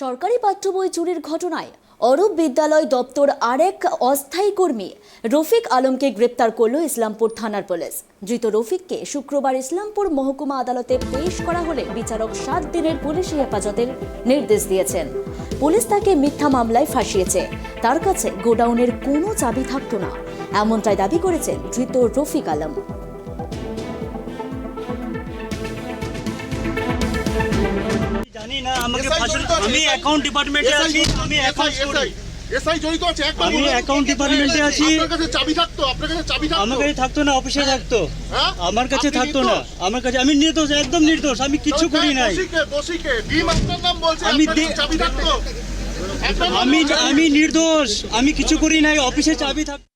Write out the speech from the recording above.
সরকারি পাঠ্য বই চুরির ঘটনায় অরূপ বিদ্যালয় দপ্তর আরেক অস্থায়ী কর্মী রফিক আলমকে গ্রেপ্তার করল ইসলামপুর থানার পুলিশ। ধৃত রফিককে শুক্রবার ইসলামপুর মহকুমা আদালতে পেশ করা হলে বিচারক 7 দিনের পুলিশি হেফাজতের নির্দেশ দিয়েছেন। পুলিশ তাকে মিথ্যা মামলায় ফাঁসিয়েছে। তার কাছে গোডাউনের কোনো চাবি থাকতো না, এমনটাই দাবি করেছেন ধৃত রফিক আলম। জানি না আমাকে আমি অ্যাকাউন্ট ডিপার্টমেন্টে আছি, আমি অ্যাকাউন্ট করি। এসআই জড়িত আছে একবার আমি অ্যাকাউন্ট ডিপার্টমেন্টে আছি। আপনার কাছে চাবি থাকতো, আপনার কাছে চাবি থাকতো। আমার কাছে থাকতো না, অফিসে থাকতো। হ্যাঁ? আমার কাছে আপনি থাকতো না, নির্দোষ? আমার কাছে আমি নির্দোষ, একদম নির্দোষ, আমি কিছু করি নাই। দোষীকে ডিম আপনার নাম বলছে, আমি আপনার কাছে চাবি থাকতো। আমি নির্দোষ, আমি কিছু করি নাই, অফিসে চাবি থাকতো।